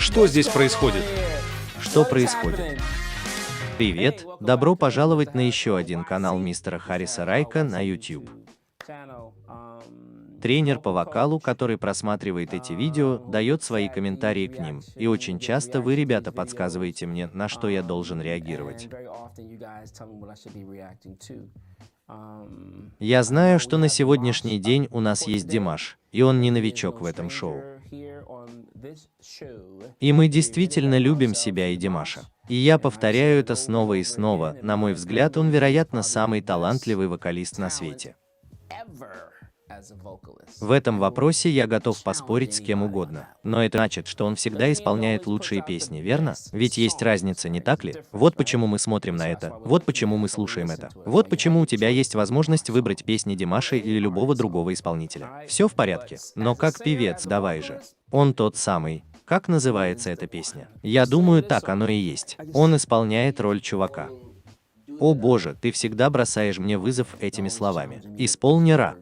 Что здесь происходит? Что происходит? Привет, добро пожаловать на еще один канал мистера Харриса Райка на YouTube. Тренер по вокалу, который просматривает эти видео, дает свои комментарии к ним, и очень часто вы, ребята, подсказываете мне, на что я должен реагировать. Я знаю, что на сегодняшний день у нас есть Димаш, и он не новичок в этом шоу. И мы действительно любим себя и Димаша. И я повторяю это снова и снова, на мой взгляд, он, вероятно, самый талантливый вокалист на свете. В этом вопросе я готов поспорить с кем угодно. Но это значит, что он всегда исполняет лучшие песни, верно? Ведь есть разница, не так ли? Вот почему мы смотрим на это, вот почему мы слушаем это. Вот почему у тебя есть возможность выбрать песни Димаша или любого другого исполнителя. Все в порядке. Но как певец, давай же. Он тот самый. Как называется эта песня? Я думаю, так оно и есть. Он исполняет роль чувака. О боже, ты всегда бросаешь мне вызов этими словами. Исполни Ра.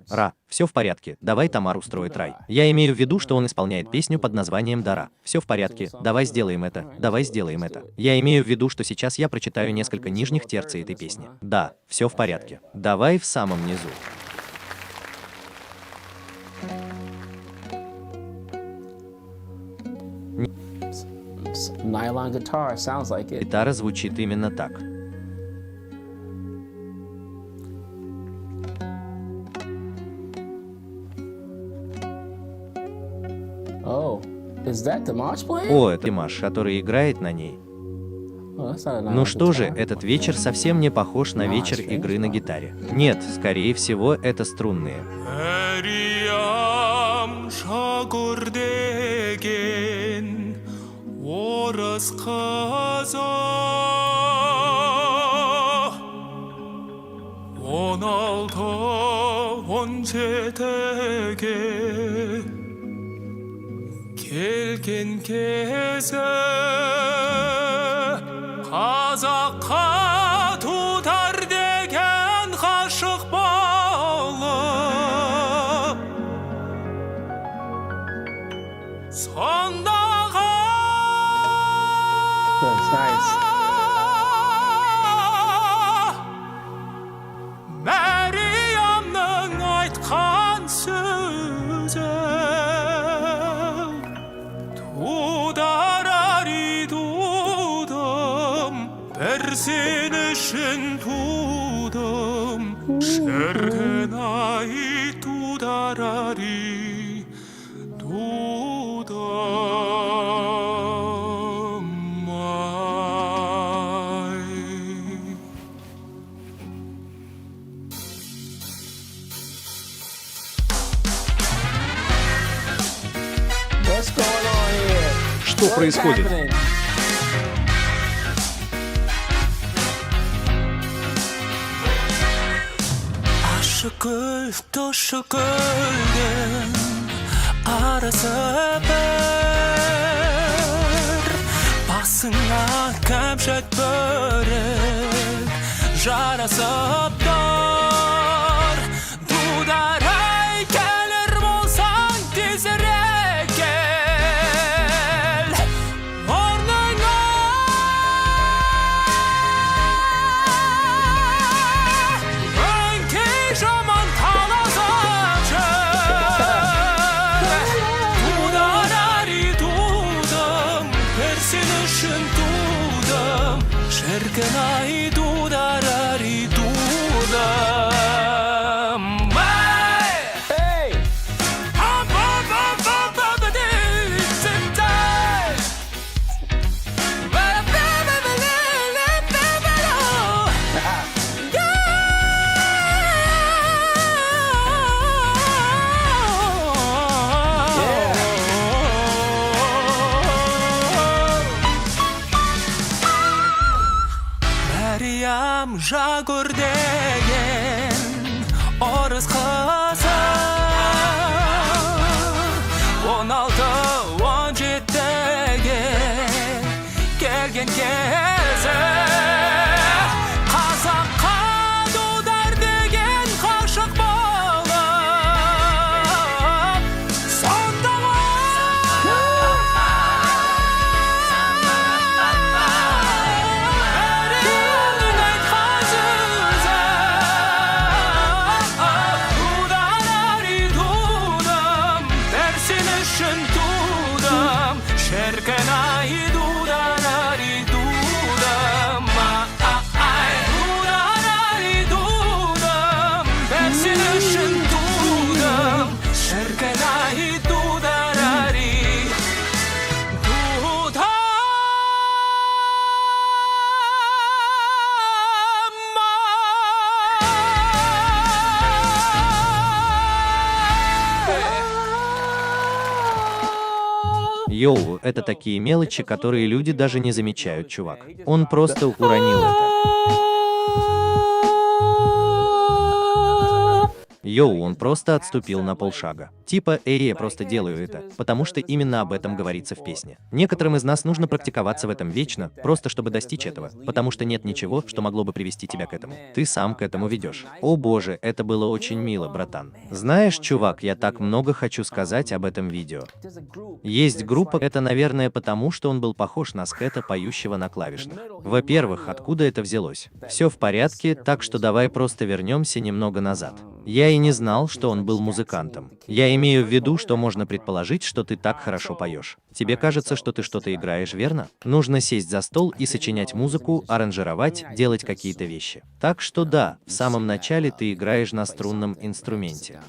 Все в порядке, давай Тамар устроит рай. Я имею в виду, что он исполняет песню под названием Дара. Все в порядке, давай сделаем это, давай сделаем это. Я имею в виду, что сейчас я прочитаю несколько нижних терций этой песни. Да, все в порядке. Давай в самом низу. Гитара звучит именно так. О, это Димаш, который играет на ней. Ну что же, этот вечер совсем не похож на вечер игры на гитаре. Нет, скорее всего, это струнные. келген кезі қазаққа тудар деген ғашық болып сондағы Мәриямның айтқан сөзі Sen үшін тудым, шіркін-ай тудар-ари, тудым-ай. Что происходит? Gül, to'shi gülden arası bir basına kamşat börek jarası dar dudaray gelir bolsan tezirek gel ornuna önkey zaman talazacak Tudarari dudum Persin ışın dudum Şerken ay tudarari dudum Hey! Мәриям Жагур деген орыс қызы 16-17-ге келген кезі қазаққа дудар деген ғашық болып сондағы düşün dudam Şerkenayı dudanari dudam Ay dudanari dudam Persi düşün dudam Şerkenayı dudanari Йоу, это такие мелочи, которые люди даже не замечают, чувак. Он просто уронил это. Йоу, он просто отступил на полшага. Типа, я просто делаю это, потому что именно об этом говорится в песне. Некоторым из нас нужно практиковаться в этом вечно, просто чтобы достичь этого, потому что нет ничего, что могло бы привести тебя к этому. Ты сам к этому ведешь. О боже, это было очень мило, братан. Знаешь, чувак, я так много хочу сказать об этом видео. Есть группа, это, наверное, потому, что он был похож на скета, поющего на клавишных. Во-первых, откуда это взялось? Все в порядке, так что давай просто вернемся немного назад. Я и не знал, что он был музыкантом. Я имею в виду, что можно предположить, что ты так хорошо поешь. Тебе кажется, что ты что-то играешь, верно? Нужно сесть за стол и сочинять музыку, аранжировать, делать какие-то вещи. Так что да, в самом начале ты играешь на струнном инструменте.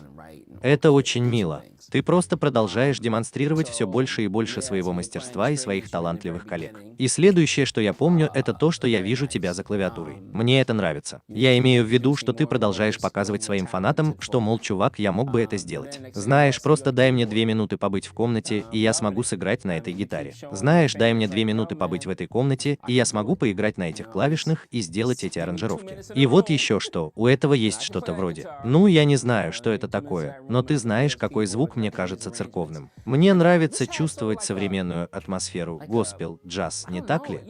Это очень мило. Ты просто продолжаешь демонстрировать все больше и больше своего мастерства и своих талантливых коллег. И следующее, что я помню, это то, что я вижу тебя за клавиатурой. Мне это нравится. Я имею в виду, что ты продолжаешь показывать своим фанатам, что, мол, чувак, я мог бы это сделать. Знаешь, просто дай мне 2 минуты побыть в комнате, и я смогу сыграть на этой гитаре. Знаешь, дай мне 2 минуты побыть в этой комнате, и я смогу поиграть на этих клавишных и сделать эти аранжировки. И вот еще что, у этого есть что-то вроде. Ну, я не знаю, что это такое, но ты знаешь, какой звук мне кажется церковным. Мне нравится чувствовать современную атмосферу, госпел, джаз, не так ли?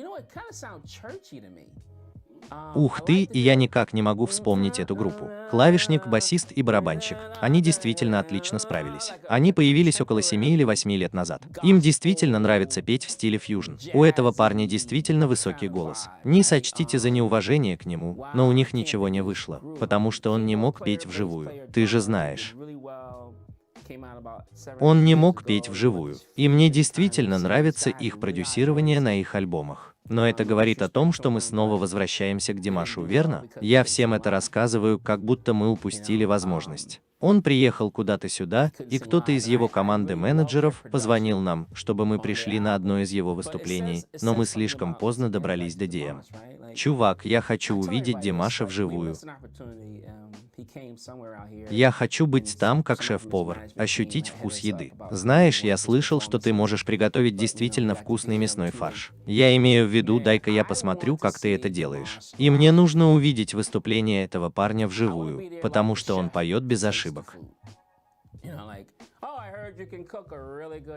Ух ты, и я никак не могу вспомнить эту группу. Клавишник, басист и барабанщик. Они действительно отлично справились. Они появились около 7 или 8 лет назад. Им действительно нравится петь в стиле фьюжн. У этого парня действительно высокий голос. Не сочтите за неуважение к нему, но у них ничего не вышло, потому что он не мог петь вживую. Ты же знаешь. Он не мог петь вживую. И мне действительно нравится их продюсирование на их альбомах. Но это говорит о том, что мы снова возвращаемся к Димашу, верно? Я всем это рассказываю, как будто мы упустили возможность. Он приехал куда-то сюда, и кто-то из его команды менеджеров позвонил нам, чтобы мы пришли на одно из его выступлений, но мы слишком поздно добрались до DM. Чувак, я хочу увидеть Димаша вживую. Я хочу быть там, как шеф-повар, ощутить вкус еды. Знаешь, я слышал, что ты можешь приготовить действительно вкусный мясной фарш. Я имею в виду, дай-ка я посмотрю, как ты это делаешь. И мне нужно увидеть выступление этого парня вживую, потому что он поет без ошибок.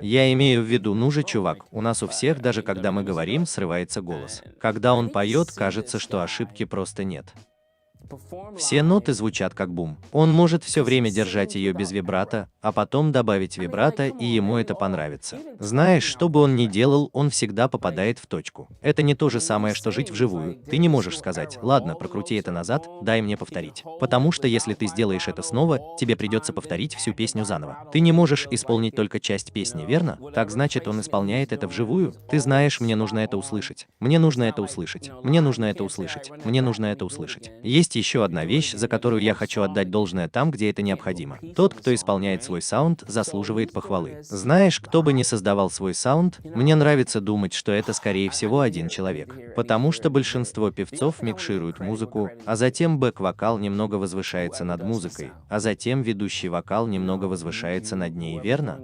Я имею в виду, ну же, чувак, у нас у всех, даже когда мы говорим, срывается голос. Когда он поет, кажется, что ошибки просто нет. Все ноты звучат как бум. Он может все время держать ее без вибрато, а потом добавить вибрато, и ему это понравится. Знаешь, что бы он ни делал, он всегда попадает в точку. Это не то же самое, что жить вживую. Ты не можешь сказать: ладно, прокрути это назад, дай мне повторить. Потому что если ты сделаешь это снова, тебе придется повторить всю песню заново. Ты не можешь исполнить только часть песни, верно? Так значит, он исполняет это вживую? Ты знаешь, мне нужно это услышать. Мне нужно это услышать. Мне нужно это услышать. Мне нужно это услышать. Есть еще одна вещь, за которую я хочу отдать должное там, где это необходимо. Тот, кто исполняет свой саунд, заслуживает похвалы. Знаешь, кто бы ни создавал свой саунд, мне нравится думать, что это скорее всего один человек. Потому что большинство певцов микшируют музыку, а затем бэк-вокал немного возвышается над музыкой, а затем ведущий вокал немного возвышается над ней, верно?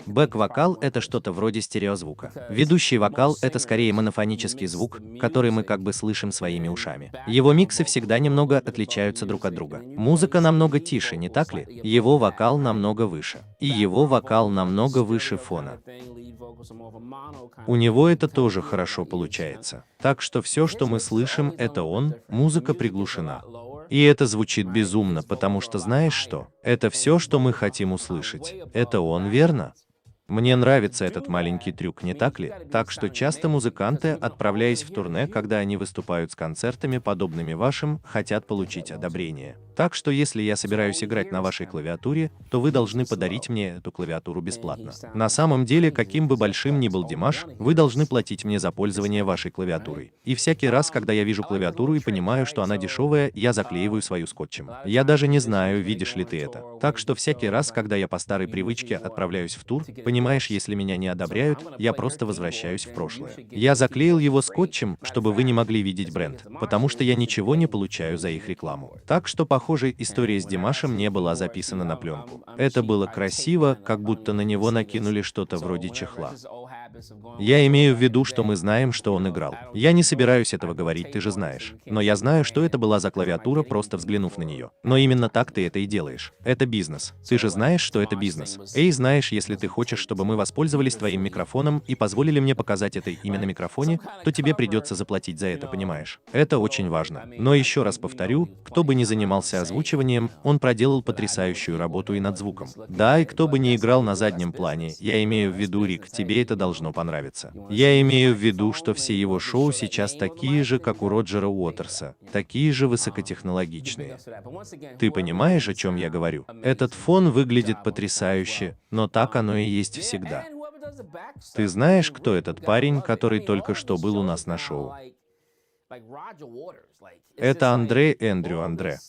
Бэк-вокал — это что-то вроде стереозвука. Ведущий вокал — это скорее монофонический звук, который мы как бы слышим своими ушами. Его миксы всегда немного отличаются друг от друга. Музыка намного тише, не так ли? Его вокал намного выше. И его вокал намного выше фона. У него это тоже хорошо получается. Так что все, что мы слышим, это он, музыка приглушена. И это звучит безумно, потому что знаешь что? Это все, что мы хотим услышать. Это он, верно? Мне нравится этот маленький трюк, не так ли? Так что часто музыканты, отправляясь в турне, когда они выступают с концертами, подобными вашим, хотят получить одобрение. Так что если я собираюсь играть на вашей клавиатуре, то вы должны подарить мне эту клавиатуру бесплатно. На самом деле, каким бы большим ни был Димаш, вы должны платить мне за пользование вашей клавиатурой. И всякий раз, когда я вижу клавиатуру и понимаю, что она дешевая, я заклеиваю свою скотчем. Я даже не знаю, видишь ли ты это. Так что всякий раз, когда я по старой привычке отправляюсь в тур, понимаешь, если меня не одобряют, я просто возвращаюсь в прошлое. Я заклеил его скотчем, чтобы вы не могли видеть бренд, потому что я ничего не получаю за их рекламу. Так что, похоже, история с Димашем не была записана на пленку. Это было красиво, как будто на него накинули что-то вроде чехла. Я имею в виду, что мы знаем, что он играл. Я не собираюсь этого говорить, ты же знаешь. Но я знаю, что это была за клавиатура, просто взглянув на нее. Но именно так ты это и делаешь. Это бизнес. Ты же знаешь, что это бизнес. Эй, знаешь, если ты хочешь, чтобы мы воспользовались твоим микрофоном и позволили мне показать это имя на микрофоне, то тебе придется заплатить за это, понимаешь? Это очень важно. Но еще раз повторю, кто бы ни занимался озвучиванием, он проделал потрясающую работу и над звуком. Да, и кто бы ни играл на заднем плане, я имею в виду, Рик, тебе это должно понравиться. Я имею в виду, что все его шоу сейчас такие же, как у Роджера Уотерса, такие же высокотехнологичные. Ты понимаешь, о чем я говорю? Этот фон выглядит потрясающе, но так оно и есть всегда. Ты знаешь, кто этот парень, который только что был у нас на шоу? Это Эндрю Андре.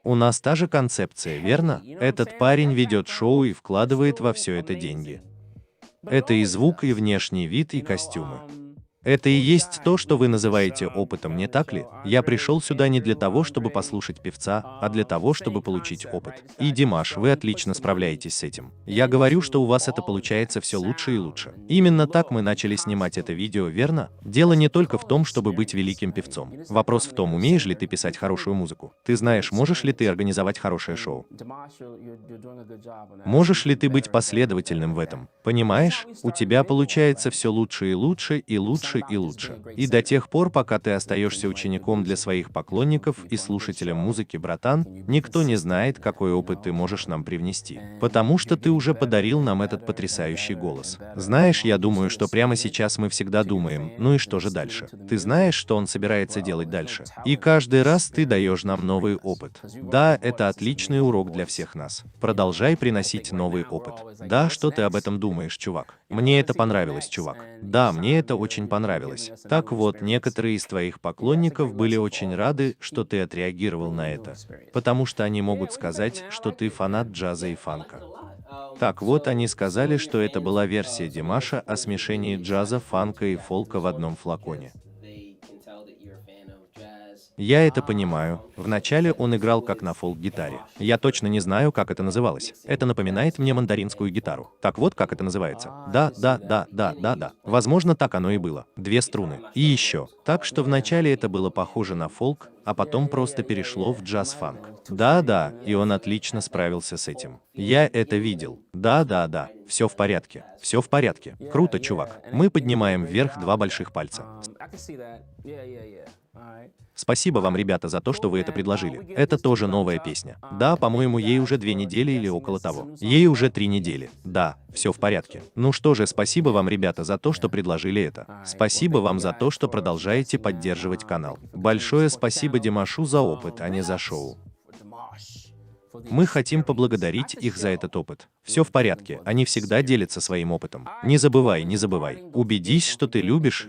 У нас та же концепция, верно? Этот парень ведет шоу и вкладывает во все это деньги. Это и звук, и внешний вид, и костюмы. Это и есть то, что вы называете опытом, не так ли? Я пришел сюда не для того, чтобы послушать певца, а для того, чтобы получить опыт. И, Димаш, вы отлично справляетесь с этим. Я говорю, что у вас это получается все лучше и лучше. Именно так мы начали снимать это видео, верно? Дело не только в том, чтобы быть великим певцом. Вопрос в том, умеешь ли ты писать хорошую музыку. Ты знаешь, можешь ли ты организовать хорошее шоу. Можешь ли ты быть последовательным в этом? Понимаешь? У тебя получается все лучше и лучше и лучше и лучше. И до тех пор, пока ты остаешься учеником для своих поклонников и слушателем музыки, братан, никто не знает, какой опыт ты можешь нам привнести. Потому что ты уже подарил нам этот потрясающий голос. Знаешь, я думаю, что прямо сейчас мы всегда думаем, ну и что же дальше? Ты знаешь, что он собирается делать дальше? И каждый раз ты даешь нам новый опыт. Да, это отличный урок для всех нас. Продолжай приносить новый опыт. Да, что ты об этом думаешь, чувак? Мне это понравилось, чувак. Да, мне это очень понравилось. Так вот, некоторые из твоих поклонников были очень рады, что ты отреагировал на это, потому что они могут сказать, что ты фанат джаза и фанка. Так вот, они сказали, что это была версия Димаша о смешении джаза, фанка и фолка в одном флаконе. Я это понимаю. Вначале он играл как на фолк-гитаре. Я точно не знаю, как это называлось. Это напоминает мне мандаринскую гитару. Так вот, как это называется. Да. Возможно, так оно и было. 2 струны. И еще. Так что вначале это было похоже на фолк, а потом просто перешло в джаз-фанк. Да, и он отлично справился с этим. Я это видел. Да. Все в порядке. Все в порядке. Круто, чувак. Мы поднимаем вверх 2 больших пальца. Спасибо вам, ребята, за то, что вы это предложили. Это тоже новая песня. Да, по-моему, ей уже 2 недели или около того. Ей уже 3 недели. Да, все в порядке. Ну что же, спасибо вам, ребята, за то, что предложили это. Спасибо вам за то, что продолжаете поддерживать канал. Большое спасибо Димашу за опыт, а не за шоу. Мы хотим поблагодарить их за этот опыт. Все в порядке, они всегда делятся своим опытом. Не забывай. Убедись, что ты любишь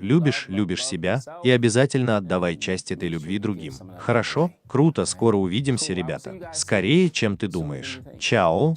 себя, и обязательно отдавай часть этой любви другим. Хорошо? Круто, скоро увидимся, ребята. Скорее, чем ты думаешь. Чао!